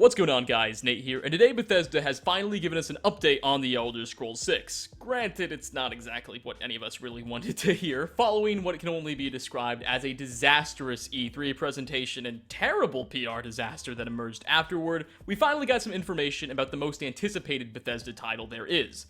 What's going on, guys? Nate here, and today Bethesda has finally given us an update on The Elder Scrolls 6. Granted, it's not exactly what any of us really wanted to hear, following what can only be described as a disastrous E3 presentation and terrible PR disaster that emerged afterward. We finally got some information about the most anticipated Bethesda title there is.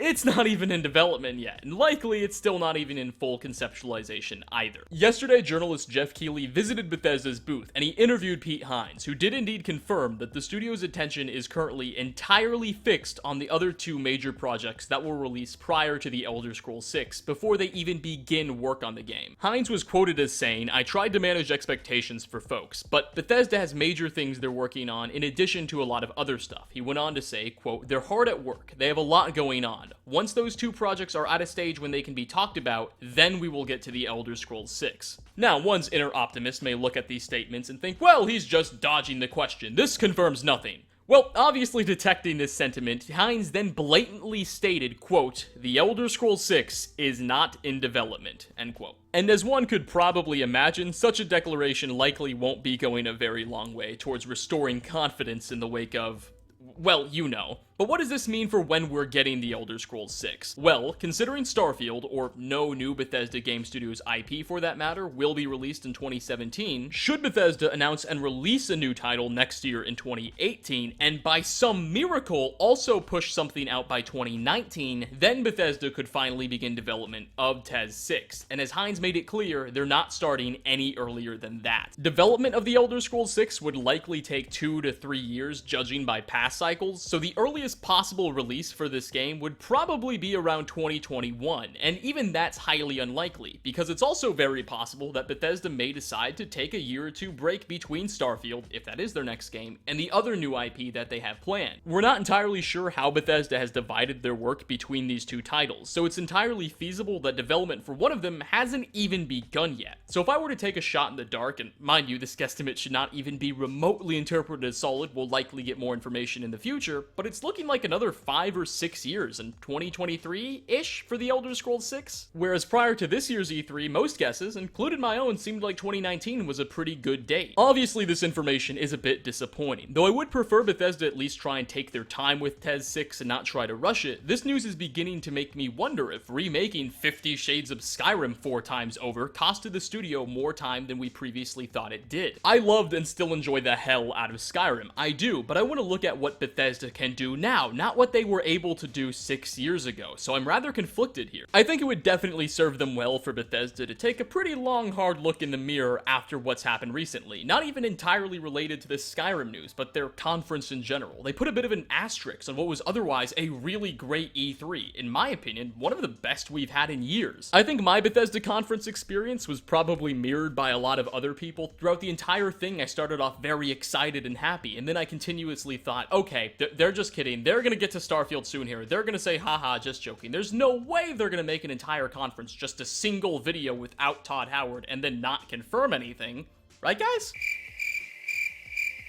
It's not even in development yet, and likely it's still not even in full conceptualization either. Yesterday, journalist Jeff Keighley visited Bethesda's booth, and he interviewed Pete Hines, who did indeed confirm that the studio's attention is currently entirely fixed on the other two major projects that will release prior to The Elder Scrolls 6, before they even begin work on the game. Hines was quoted as saying, "I tried to manage expectations for folks, but Bethesda has major things they're working on in addition to a lot of other stuff." He went on to say, quote, "They're hard at work, they have a lot going on. Once those two projects are at a stage when they can be talked about, then we will get to The Elder Scrolls 6. Now, one's inner optimist may look at these statements and think, well, he's just dodging the question. This confirms nothing. Well, obviously detecting this sentiment, Hines then blatantly stated, quote, "The Elder Scrolls 6 is not in development," end quote. And as one could probably imagine, such a declaration likely won't be going a very long way towards restoring confidence in the wake of, well, you know. But what does this mean for when we're getting The Elder Scrolls 6? Well, considering Starfield, or no new Bethesda Game Studios IP for that matter, will be released in 2017, should Bethesda announce and release a new title next year in 2018, and by some miracle also push something out by 2019, then Bethesda could finally begin development of TES 6. And as Hines made it clear, they're not starting any earlier than that. Development of The Elder Scrolls 6 would likely take 2 to 3 years, judging by past cycles, so the earliest possible release for this game would probably be around 2021, and even that's highly unlikely, because it's also very possible that Bethesda may decide to take a year or two break between Starfield, if that is their next game, and the other new IP that they have planned. We're not entirely sure how Bethesda has divided their work between these two titles, so it's entirely feasible that development for one of them hasn't even begun yet. So if I were to take a shot in the dark, and mind you, this guesstimate should not even be remotely interpreted as solid, we'll likely get more information in the future, but it's looking like another 5 or 6 years in 2023-ish for The Elder Scrolls 6. Whereas prior to this year's E3, most guesses, including my own, seemed like 2019 was a pretty good date. Obviously, this information is a bit disappointing. Though I would prefer Bethesda at least try and take their time with TES 6 and not try to rush it, this news is beginning to make me wonder if remaking 50 Shades of Skyrim 4 times over costed the studio more time than we previously thought it did. I loved and still enjoy the hell out of Skyrim. I do, but I want to look at what Bethesda can do now, not what they were able to do 6 years ago, so I'm rather conflicted here. I think it would definitely serve them well for Bethesda to take a pretty long, hard look in the mirror after what's happened recently, not even entirely related to this Skyrim news, but their conference in general. They put a bit of an asterisk on what was otherwise a really great E3, in my opinion, one of the best we've had in years. I think my Bethesda conference experience was probably mirrored by a lot of other people. Throughout the entire thing, I started off very excited and happy, and then I continuously thought, okay, they're just kidding, they're gonna get to Starfield soon here. They're gonna say, haha, just joking. There's no way they're gonna make an entire conference just a single video without Todd Howard and then not confirm anything. Right, guys?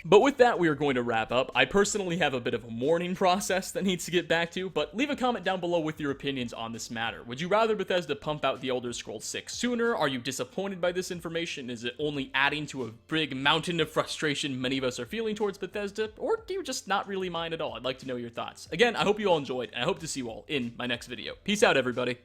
But with that, we are going to wrap up. I personally have a bit of a mourning process that needs to get back to, but leave a comment down below with your opinions on this matter. Would you rather Bethesda pump out The Elder Scrolls 6 sooner? Are you disappointed by this information? Is it only adding to a big mountain of frustration many of us are feeling towards Bethesda? Or do you just not really mind at all? I'd like to know your thoughts. Again, I hope you all enjoyed, and I hope to see you all in my next video. Peace out, everybody.